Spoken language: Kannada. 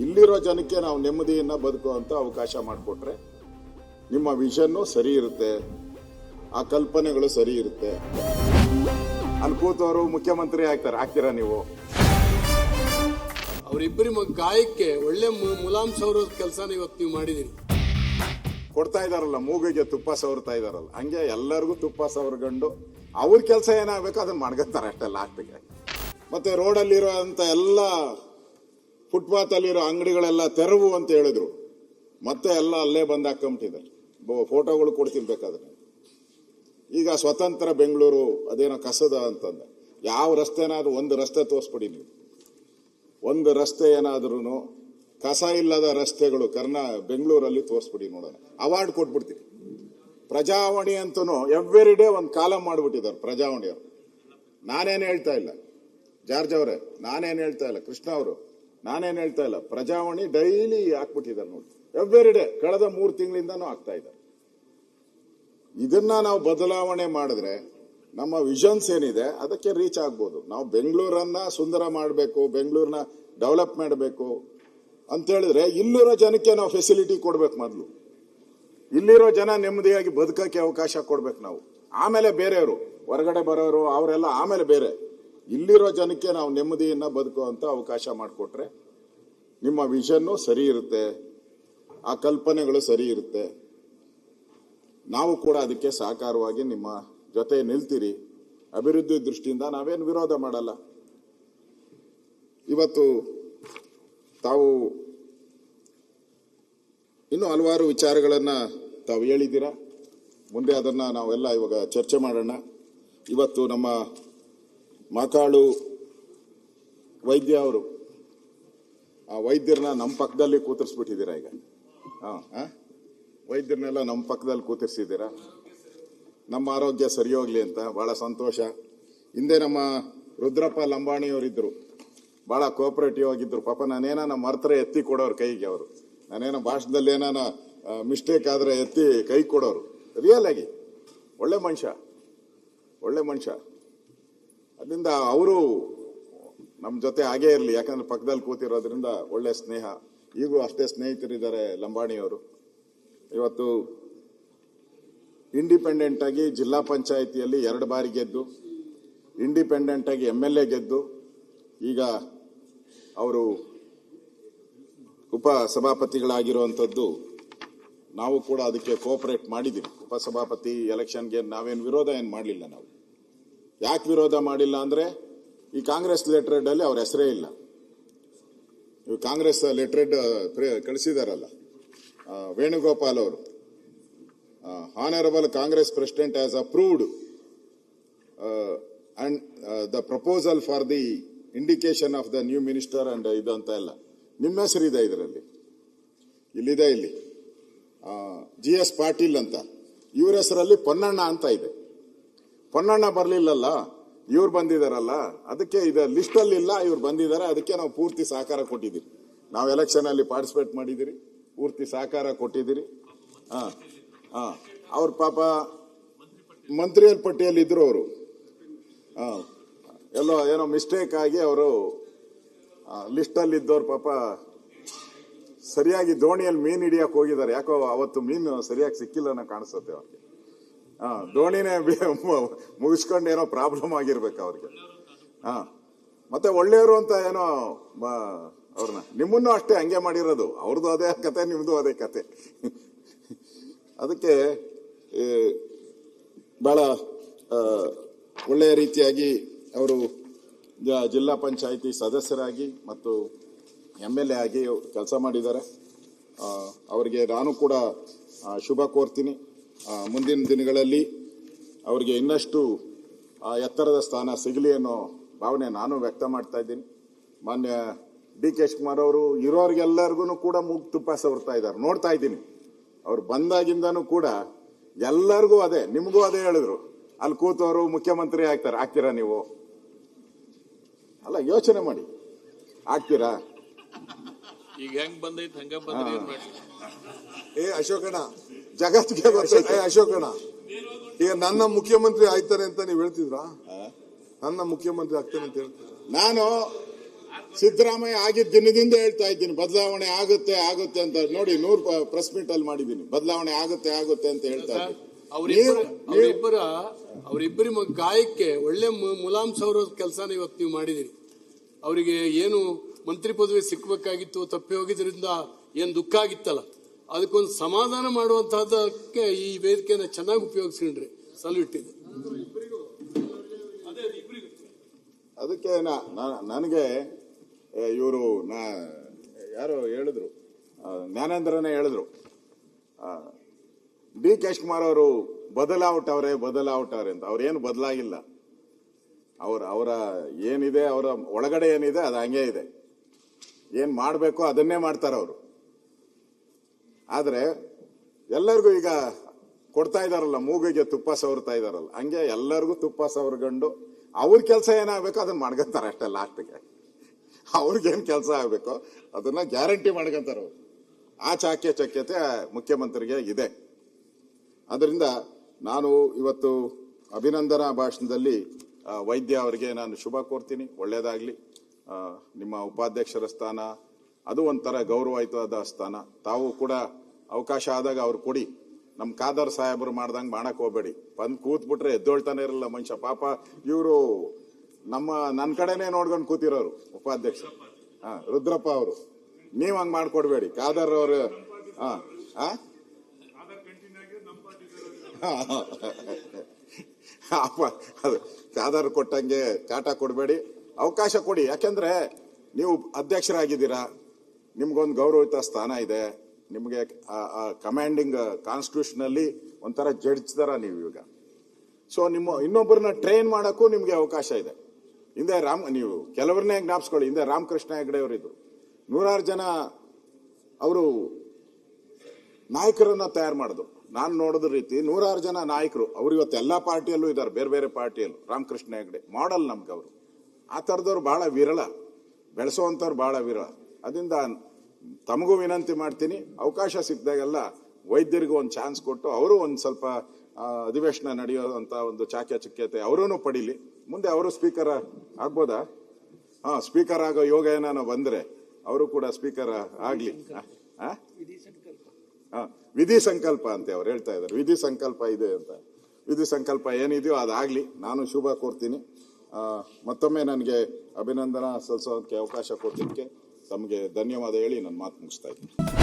ಇಲ್ಲಿರೋ ಜನಕ್ಕೆ ನಾವು ನೆಮ್ಮದಿಯನ್ನ ಬದುಕುವಂತ ಅವಕಾಶ ಮಾಡಿಕೊಟ್ರೆ ನಿಮ್ಮ ವಿಷನ್ನು ಸರಿ ಇರುತ್ತೆ, ಆ ಕಲ್ಪನೆಗಳು ಸರಿ ಇರುತ್ತೆ. ಅಲ್ಲಿ ಕೂತವರು ಮುಖ್ಯಮಂತ್ರಿ ಆಗ್ತೀರಾ ನೀವು? ಅವರಿಬ್ಬರಿ ಗಾಯಕ್ಕೆ ಒಳ್ಳೆ ಮುಲಾಮ್ ಸೌರ ಕೆಲಸನ ಇವತ್ತು ನೀವು ಮಾಡಿದಿರಿ. ಕೊಡ್ತಾ ಇದಾರಲ್ಲ, ಮೂಗಿಗೆ ತುಪ್ಪ ಸವರ್ತಾ ಇದಾರಲ್ಲ, ಹಂಗೆ ಎಲ್ಲರಿಗೂ ತುಪ್ಪ ಸವರ್ಕೊಂಡು ಅವ್ರ ಕೆಲಸ ಏನಾಗಬೇಕು ಅದನ್ನ ಮಾಡ್ಕೊತಾರೆ ಅಷ್ಟೇ ಲಾಸ್ಟಿಗೆ. ಮತ್ತೆ ರೋಡಲ್ಲಿರೋ ಅಂತ ಎಲ್ಲ ಫುಟ್ಪಾತ್ ಅಲ್ಲಿರೋ ಅಂಗಡಿಗಳೆಲ್ಲ ತೆರವು ಅಂತ ಹೇಳಿದ್ರು, ಮತ್ತೆ ಎಲ್ಲ ಅಲ್ಲೇ ಬಂದು ಹಾಕೊಂಬಿಟ್ಟಿದ್ದಾರೆ. ಫೋಟೋಗಳು ಕೊಡ್ತಿರ್ಬೇಕಾದ್ರೆ ಈಗ ಸ್ವತಂತ್ರ ಬೆಂಗಳೂರು ಅದೇನೋ ಕಸದ ಅಂತಂದೆ. ಯಾವ ರಸ್ತೆನಾದ್ರೂ ಒಂದು ರಸ್ತೆ ತೋರಿಸ್ಬಿಡಿ ನೀವು, ಒಂದು ರಸ್ತೆ ಏನಾದ್ರೂ ಕಸ ಇಲ್ಲದ ರಸ್ತೆಗಳು ಬೆಂಗಳೂರಲ್ಲಿ ತೋರಿಸ್ಬಿಡಿ ನೋಡೋಣ. ಅವಾರ್ಡ್ ಕೊಟ್ಬಿಡ್ತೀವಿ. ಪ್ರಜಾವಾಣಿ ಅಂತೂ ಎವ್ರಿ ಡೇ ಒಂದು ಕಾಲಮ್ ಮಾಡ್ಬಿಟ್ಟಿದ್ದಾರೆ ಪ್ರಜಾವಾಣಿಯವರು. ನಾನೇನು ಹೇಳ್ತಾ ಇಲ್ಲ ಜಾರ್ಜ್ ಅವರೇ, ನಾನೇನು ಹೇಳ್ತಾ ಇಲ್ಲ ಕೃಷ್ಣ ಅವರು, ನಾನೇನು ಹೇಳ್ತಾ ಇಲ್ಲ. ಪ್ರಜಾವಾಣಿ ಡೈಲಿ ಹಾಕ್ಬಿಟ್ಟಿದ್ದಾರೆ ನೋಡಿ, ಎವ್ರಿ ಡೇ ಕಳೆದ 3 ತಿಂಗಳಿಂದನೂ ಆಗ್ತಾ ಇದ್ದಾರೆ. ಇದನ್ನ ನಾವು ಬದಲಾವಣೆ ಮಾಡಿದ್ರೆ ನಮ್ಮ ವಿಷನ್ಸ್ ಏನಿದೆ ಅದಕ್ಕೆ ರೀಚ್ ಆಗ್ಬೋದು. ನಾವು ಬೆಂಗಳೂರನ್ನ ಸುಂದರ ಮಾಡಬೇಕು, ಬೆಂಗಳೂರನ್ನ ಡೆವಲಪ್ ಮಾಡಬೇಕು ಅಂತ ಹೇಳಿದ್ರೆ ಇಲ್ಲಿರೋ ಜನಕ್ಕೆ ನಾವು ಫೆಸಿಲಿಟಿ ಕೊಡ್ಬೇಕು. ಮೊದಲು ಇಲ್ಲಿರೋ ಜನ ನೆಮ್ಮದಿಯಾಗಿ ಬದುಕಕ್ಕೆ ಅವಕಾಶ ಕೊಡ್ಬೇಕು ನಾವು. ಆಮೇಲೆ ಬೇರೆಯವರು ಹೊರಗಡೆ ಬರೋರು ಅವರೆಲ್ಲ ಆಮೇಲೆ ಬೇರೆ. ಇಲ್ಲಿರೋ ಜನಕ್ಕೆ ನಾವು ನೆಮ್ಮದಿಯನ್ನ ಬದುಕುವಂತ ಅವಕಾಶ ಮಾಡಿಕೊಟ್ರೆ ನಿಮ್ಮ ವಿಷನ್ನು ಸರಿ ಇರುತ್ತೆ, ಆ ಕಲ್ಪನೆಗಳು ಸರಿ ಇರುತ್ತೆ. ನಾವು ಕೂಡ ಅದಕ್ಕೆ ಸಹಕಾರವಾಗಿ ನಿಮ್ಮ ಜೊತೆ ನಿಲ್ತೀರಿ. ಅಭಿವೃದ್ಧಿ ದೃಷ್ಟಿಯಿಂದ ನಾವೇನು ವಿರೋಧ ಮಾಡಲ್ಲ. ಇವತ್ತು ತಾವು ಇನ್ನೂ ಹಲವಾರು ವಿಚಾರಗಳನ್ನ ತಾವು ಹೇಳಿದ್ದೀರಾ. ಮುಂದೆ ಅದನ್ನ ನಾವೆಲ್ಲ ಇವಾಗ ಚರ್ಚೆ ಮಾಡೋಣ. ಇವತ್ತು ನಮ್ಮ ಮಾಕಾಳು ವೈದ್ಯ ಅವರು, ಆ ವೈದ್ಯರನ್ನ ನಮ್ಮ ಪಕ್ಕದಲ್ಲಿ ಕೂತಿರ್ಸ್ಬಿಟ್ಟಿದ್ದೀರಾ. ಈಗ ವೈದ್ಯರನ್ನೆಲ್ಲ ನಮ್ಮ ಪಕ್ಕದಲ್ಲಿ ಕೂತಿರ್ಸಿದ್ದೀರಾ. ನಮ್ಮ ಆರೋಗ್ಯ ಸರಿ ಹೋಗ್ಲಿ ಅಂತ ಬಹಳ ಸಂತೋಷ. ಹಿಂದೆ ನಮ್ಮ ರುದ್ರಪ್ಪ ಲಂಬಾಣಿಯವರಿದ್ರು, ಬಹಳ ಕೋಆಪರೇಟಿವ್ ಆಗಿದ್ರು. ಪಾಪ ನಾನೇನ ಮರ್ತರೆ ಎತ್ತಿ ಕೊಡೋರು ಕೈಗೆ. ಅವರು ನಾನೇನೋ ಭಾಷಣದಲ್ಲಿ ಏನಾನ ಮಿಸ್ಟೇಕ್ ಆದ್ರೆ ಎತ್ತಿ ಕೈ ಕೊಡೋರು. ರಿಯಲ್ ಆಗಿ ಒಳ್ಳೆ ಮನುಷ್ಯ. ಅದರಿಂದ ಅವರು ನಮ್ಮ ಜೊತೆ ಹಾಗೇ ಇರಲಿ, ಯಾಕಂದ್ರೆ ಪಕ್ಕದಲ್ಲಿ ಕೂತಿರೋದ್ರಿಂದ ಒಳ್ಳೆ ಸ್ನೇಹ. ಈಗಲೂ ಅಷ್ಟೇ ಸ್ನೇಹಿತರಿದ್ದಾರೆ ಲಂಬಾಣಿಯವರು. ಇವತ್ತು ಇಂಡಿಪೆಂಡೆಂಟ್ ಆಗಿ ಜಿಲ್ಲಾ ಪಂಚಾಯಿತಿಯಲ್ಲಿ 2 ಬಾರಿ ಗೆದ್ದು, ಇಂಡಿಪೆಂಡೆಂಟ್ ಆಗಿ MLA ಗೆದ್ದು, ಈಗ ಅವರು ಉಪಸಭಾಪತಿಗಳಾಗಿರುವಂಥದ್ದು. ನಾವು ಕೂಡ ಅದಕ್ಕೆ ಕೋಆಪರೇಟ್ ಮಾಡಿದ್ದೀವಿ. ಉಪಸಭಾಪತಿ ಎಲೆಕ್ಷನ್ಗೆ ನಾವೇನು ವಿರೋಧ ಏನು ಮಾಡಲಿಲ್ಲ. ನಾವು ಯಾಕೆ ವಿರೋಧ ಮಾಡಿಲ್ಲ ಅಂದ್ರೆ, ಈ ಕಾಂಗ್ರೆಸ್ ಲೆಟರ್ಡ್ ಅಲ್ಲಿ ಅವ್ರ ಹೆಸರೇ ಇಲ್ಲ. ಇವು ಕಾಂಗ್ರೆಸ್ ಲೆಟರ್ಡ್ ಕಳಿಸಿದಾರಲ್ಲ ವೇಣುಗೋಪಾಲ್ ಅವರು, Honorable Congress President has approved and the proposal for the indication of the new minister and ಇದಂತ ಎಲ್ಲ ನಿಮ್ಮ ಹೆಸರಿದೆ ಇದರಲ್ಲಿ. ಇಲ್ಲಿದೆ, ಇಲ್ಲಿ GS ಪಾಟೀಲ್ ಅಂತ ಇವ್ರ ಹೆಸರಲ್ಲಿ ಪೊನ್ನಣ್ಣ ಅಂತ ಇದೆ. ಪೊನ್ನಣ್ಣ ಬರ್ಲಿಲ್ಲಲ್ಲ, ಇವ್ರು ಬಂದಿದಾರಲ್ಲ, ಅದಕ್ಕೆ ಇದು ಲಿಸ್ಟ್ ಅಲ್ಲಿ ಇಲ್ಲ, ಇವ್ರು ಬಂದಿದ್ದಾರೆ. ಅದಕ್ಕೆ ನಾವು ಪೂರ್ತಿ ಸಹಕಾರ ಕೊಟ್ಟಿದ್ದೀರಿ. ನಾವು ಎಲೆಕ್ಷನ್ ಅಲ್ಲಿ ಪಾರ್ಟಿಸಿಪೇಟ್ ಮಾಡಿದಿರಿ, ಪೂರ್ತಿ ಸಹಕಾರ ಕೊಟ್ಟಿದ್ದೀರಿ. ಅವ್ರ ಪಾಪ ಮಂತ್ರಿಯಲ್ ಪಟ್ಟಿಯಲ್ಲಿ ಇದ್ರು. ಅವರು ಎಲ್ಲೋ ಏನೋ ಮಿಸ್ಟೇಕ್ ಆಗಿ ಅವರು ಲಿಸ್ಟ್ ಅಲ್ಲಿ ಇದ್ದವ್ರು ಪಾಪ ಸರಿಯಾಗಿ ದೋಣಿಯಲ್ಲಿ ಮೀನು ಹಿಡಿಯಕ್ಕೆ ಹೋಗಿದ್ದಾರೆ. ಯಾಕೋ ಅವತ್ತು ಮೀನು ಸರಿಯಾಗಿ ಸಿಕ್ಕಿಲ್ಲ ಅನ್ನೋ ಕಾಣಿಸುತ್ತೆ ಅವ್ರಿಗೆ. ದೋಣಿನೇ ಮುಗಿಸ್ಕೊಂಡು ಏನೋ ಪ್ರಾಬ್ಲಮ್ ಆಗಿರ್ಬೇಕು ಅವ್ರಿಗೆ. ಮತ್ತೆ ಒಳ್ಳೆಯವರು ಅಂತ ಏನೋ ಅವ್ರನ್ನ, ನಿಮ್ಮನ್ನು ಅಷ್ಟೇ ಹಂಗೆ ಮಾಡಿರೋದು. ಅವ್ರದ್ದು ಅದೇ ಕತೆ, ನಿಮ್ದು ಅದೇ ಕತೆ. ಅದಕ್ಕೆ ಬಹಳ ಒಳ್ಳೆಯ ರೀತಿಯಾಗಿ ಅವರು ಜಿಲ್ಲಾ ಪಂಚಾಯಿತಿ ಸದಸ್ಯರಾಗಿ ಮತ್ತು MLA ಆಗಿ ಕೆಲಸ ಮಾಡಿದ್ದಾರೆ. ಅವರಿಗೆ ನಾನು ಕೂಡ ಶುಭ ಕೋರ್ತೀನಿ. ಮುಂದಿನ ದಿನಗಳಲ್ಲಿ ಅವರಿಗೆ ಇನ್ನಷ್ಟು ಎತ್ತರದ ಸ್ಥಾನ ಸಿಗಲಿ ಅನ್ನೋ ಭಾವನೆ ನಾನು ವ್ಯಕ್ತ ಮಾಡ್ತಾ ಇದ್ದೀನಿ. ಮಾನ್ಯ DK ಶಿವಕುಮಾರ್ ಅವರು ಇರೋರಿಗೆಲ್ಲರಿಗೂ ಕೂಡ ಮೂಗು ತುಪ್ಪ ಸವರ್ತಾ ಇದ್ದಾರೆ, ನೋಡ್ತಾ ಇದ್ದೀನಿ. ಅವ್ರು ಬಂದಾಗಿಂದನೂ ಕೂಡ ಎಲ್ಲರಿಗೂ ಅದೇ, ನಿಮಗೂ ಅದೇ ಹೇಳಿದ್ರು, ಅಲ್ಲಿ ಕೂತವರು ಮುಖ್ಯಮಂತ್ರಿ ಆಗ್ತೀರಾ ನೀವು? ಅಲ್ಲ, ಯೋಚನೆ ಮಾಡಿ, ಆಗ್ತೀರಾ? ಈಗ ಹೆಂಗ್ ಬಂದೈತೆ ಹಂಗ ಬಂದ್ರಿ. ಅಶೋಕಣ್ಣ, ಜಗತ್ತಿಗೆ ಗೊತ್ತ. ಅಶೋಕಣ್ಣ, ಈಗ ನನ್ನ ಮುಖ್ಯಮಂತ್ರಿ ಆಯ್ತಾರೆ ಅಂತ ನೀವು ಹೇಳ್ತಿದ್ರಾ? ನನ್ನ ಮುಖ್ಯಮಂತ್ರಿ ಆಗ್ತೇನೆ ಅಂತ ಹೇಳ್ತೀರಾ? ನಾನು ಸಿದ್ದರಾಮಯ್ಯ ಆಗಿದ್ದ ದಿನದಿಂದ ಹೇಳ್ತಾ ಇದ್ದೀನಿ ಬದಲಾವಣೆ ಆಗುತ್ತೆ ಆಗುತ್ತೆ ಅಂತ. ನೋಡಿ 100 ಪ್ರೆಸ್ ಮೀಟ್ ಅಲ್ಲಿ ಮಾಡಿದ್ದೀನಿ, ಬದಲಾವಣೆ ಆಗುತ್ತೆ ಆಗುತ್ತೆ ಅಂತ ಹೇಳ್ತಾ ಇದ್ದೀನಿ. ಅವರಿಬ್ಬರ ಗಾಯಕ್ಕೆ ಒಳ್ಳೆ ಮುಲಾಮ್ ಸೌರ ಕೆಲಸನ ಇವತ್ತು ನೀವು ಮಾಡಿದಿರಿ. ಅವರಿಗೆ ಏನು ಮಂತ್ರಿ ಪದವಿ ಸಿಕ್ಕಬೇಕಾಗಿತ್ತು, ತಪ್ಪಿ ಹೋಗಿದ್ರಿಂದ ಏನ್ ದುಃಖ ಆಗಿತ್ತಲ್ಲ, ಅದಕ್ಕೊಂದು ಸಮಾಧಾನ ಮಾಡುವಂತಹದಕ್ಕೆ ಈ ವೇದಿಕೆಯನ್ನು ಚೆನ್ನಾಗಿ ಉಪಯೋಗಿಸ್ಕೊಂಡ್ರಿ, ಸಲ್ಯೂಟ್ ಇದೆ. ಅದಕ್ಕೆ ನನಗೆ ಇವರು ಯಾರು ಹೇಳಿದ್ರು, ಜ್ಞಾನೇಂದ್ರನೇ ಹೇಳಿದ್ರು, ಡಿ ಕೆ ಶಿವಕುಮಾರ್ ಅವರು ಬದಲಾವಟವ್ರೆ ಅಂತ. ಅವ್ರೇನು ಬದಲಾಗಿಲ್ಲ. ಅವರ ಏನಿದೆ, ಅವರ ಒಳಗಡೆ ಏನಿದೆ ಅದು ಹಂಗೆ ಇದೆ. ಏನ್ ಮಾಡಬೇಕು ಅದನ್ನೇ ಮಾಡ್ತಾರೆ ಅವರು. ಆದ್ರೆ ಎಲ್ಲರಿಗೂ ಈಗ ಕೊಡ್ತಾ ಇದಾರಲ್ಲ, ಮೂಗಿಗೆ ತುಪ್ಪ ಸವರ್ತಾ ಇದಾರಲ್ಲ, ಹಂಗೆ ಎಲ್ಲರಿಗೂ ತುಪ್ಪ ಸವರ್ಕೊಂಡು ಅವ್ರ ಕೆಲಸ ಏನಾಗಬೇಕು ಅದನ್ನ ಮಾಡ್ಕೊಂತಾರೆ ಅಷ್ಟೇ. ಲಾಸ್ಟ್ಗೆ ಅವ್ರಿಗೇನ್ ಕೆಲಸ ಆಗ್ಬೇಕೋ ಅದನ್ನ ಗ್ಯಾರಂಟಿ ಮಾಡ್ಕೊಂತಾರೆ ಅವರು. ಆ ಚಾಕ್ಯತೆ ಮುಖ್ಯಮಂತ್ರಿಗೆ ಇದೆ. ಅದರಿಂದ ನಾನು ಇವತ್ತು ಅಭಿನಂದನಾ ಭಾಷಣದಲ್ಲಿ ವೈದ್ಯ ಅವರಿಗೆ ನಾನು ಶುಭ ಕೋರ್ತೀನಿ, ಒಳ್ಳೇದಾಗ್ಲಿ. ನಿಮ್ಮ ಉಪಾಧ್ಯಕ್ಷರ ಸ್ಥಾನ ಅದು ಒಂಥರ ಗೌರವಯುತವಾದ ಸ್ಥಾನ. ತಾವು ಕೂಡ ಅವಕಾಶ ಆದಾಗ ಅವ್ರು ಕೊಡಿ. ನಮ್ ಖಾದರ್ ಸಾಹೇಬರು ಮಾಡ್ದಂಗೆ ಮಾಡಕ್ ಹೋಗ್ಬೇಡಿ. ಬಂದ್ ಕೂತ್ಬಿಟ್ರೆ ಎದ್ದೊಳ್ತಾನೆ ಇರಲ್ಲ ಮನುಷ್ಯ. ಪಾಪ ಇವರು ನನ್ನ ಕಡೆನೆ ನೋಡ್ಕೊಂಡು ಕೂತಿರೋರು ಉಪಾಧ್ಯಕ್ಷ ರುದ್ರಪ್ಪ ಅವರು. ನೀವ್ ಹಂಗ್ ಮಾಡ್ಕೊಡ್ಬೇಡಿ. ಖಾದರ್ ಅವರು ಅದು ಖಾದರ್ ಕೊಟ್ಟಂಗೆ ಕಾಟ ಕೊಡಬೇಡಿ, ಅವಕಾಶ ಕೊಡಿ. ಯಾಕೆಂದ್ರೆ ನೀವು ಅಧ್ಯಕ್ಷರಾಗಿದ್ದೀರಾ, ನಿಮ್ಗೊಂದು ಗೌರವಯುತ ಸ್ಥಾನ ಇದೆ. ನಿಮಗೆ ಕಮಾಂಡಿಂಗ್ ಕಾನ್ಸ್ಟಿಟ್ಯೂಷನಲ್ಲಿ ಒಂಥರ ಜಡ್ಜ್ ತರ ನೀವು ಈಗ. ಸೊ ನಿಮ್ಮ ಇನ್ನೊಬ್ಬರನ್ನ ಟ್ರೈನ್ ಮಾಡಕ್ಕೂ ನಿಮ್ಗೆ ಅವಕಾಶ ಇದೆ. ಹಿಂದೆ ನೀವು ಕೆಲವರನ್ನೇ ಜ್ಞಾಪಿಸ್ಕೊಳ್ಳಿ. ಹಿಂದೆ ರಾಮಕೃಷ್ಣ ಹೆಗಡೆ ಅವರಿದ್ರು. 100 ಜನ ಅವರು ನಾಯಕರನ್ನ ತಯಾರು ಮಾಡಿದ್ರು. ನಾನು ನೋಡಿದ ರೀತಿ 100 ಜನ ನಾಯಕರು ಅವ್ರು ಇವತ್ತು ಎಲ್ಲಾ ಪಾರ್ಟಿಯಲ್ಲೂ ಇದ್ದಾರೆ, ಬೇರೆ ಬೇರೆ ಪಾರ್ಟಿಯಲ್ಲೂ. ರಾಮಕೃಷ್ಣ ಹೆಗಡೆ ಮಾಡೆಲ್ ನಮ್ಗೆ ಅವರು. ಆ ಥರದವ್ರು ಬಹಳ ವಿರಳ, ಬೆಳೆಸೋವಂಥವ್ರು ಬಹಳ ವಿರಳ. ಅದರಿಂದ ತಮಗೂ ವಿನಂತಿ ಮಾಡ್ತೀನಿ, ಅವಕಾಶ ಸಿಕ್ಕಿದಾಗೆಲ್ಲ ವೈದ್ಯರಿಗೂ ಒಂದು ಚಾನ್ಸ್ ಕೊಟ್ಟು ಅವರು ಒಂದು ಸ್ವಲ್ಪ ಅಧಿವೇಶನ ನಡೆಯುವಂತ ಒಂದು ಚಾಕ್ಯತೆ ಅವರೂ ಪಡೀಲಿ. ಮುಂದೆ ಅವರು ಸ್ಪೀಕರ್ ಆಗ್ಬೋದಾ? ಸ್ಪೀಕರ್ ಆಗೋ ಯೋಗ ಏನಾನ ಬಂದ್ರೆ ಅವರು ಕೂಡ ಸ್ಪೀಕರ್ ಆಗ್ಲಿ. ವಿಧಿ ಸಂಕಲ್ಪ ಅಂತ ಅವ್ರು ಹೇಳ್ತಾ ಇದ್ದಾರೆ. ವಿಧಿ ಸಂಕಲ್ಪ ಇದೆ ಅಂತ. ವಿಧಿ ಸಂಕಲ್ಪ ಏನಿದೆಯೋ ಅದಾಗ್ಲಿ. ನಾನು ಶುಭ ಕೋರ್ತೀನಿ. ಮತ್ತೊಮ್ಮೆ ನನಗೆ ಅಭಿನಂದನಾ ಸಲ್ಲಿಸೋದಕ್ಕೆ ಅವಕಾಶ ಕೊಟ್ಟಿದ್ದಕ್ಕೆ ತಮಗೆ ಧನ್ಯವಾದ ಹೇಳಿ ನನ್ನ ಮಾತು ಮುಗಿಸ್ತಾ ಇದ್ದೀನಿ.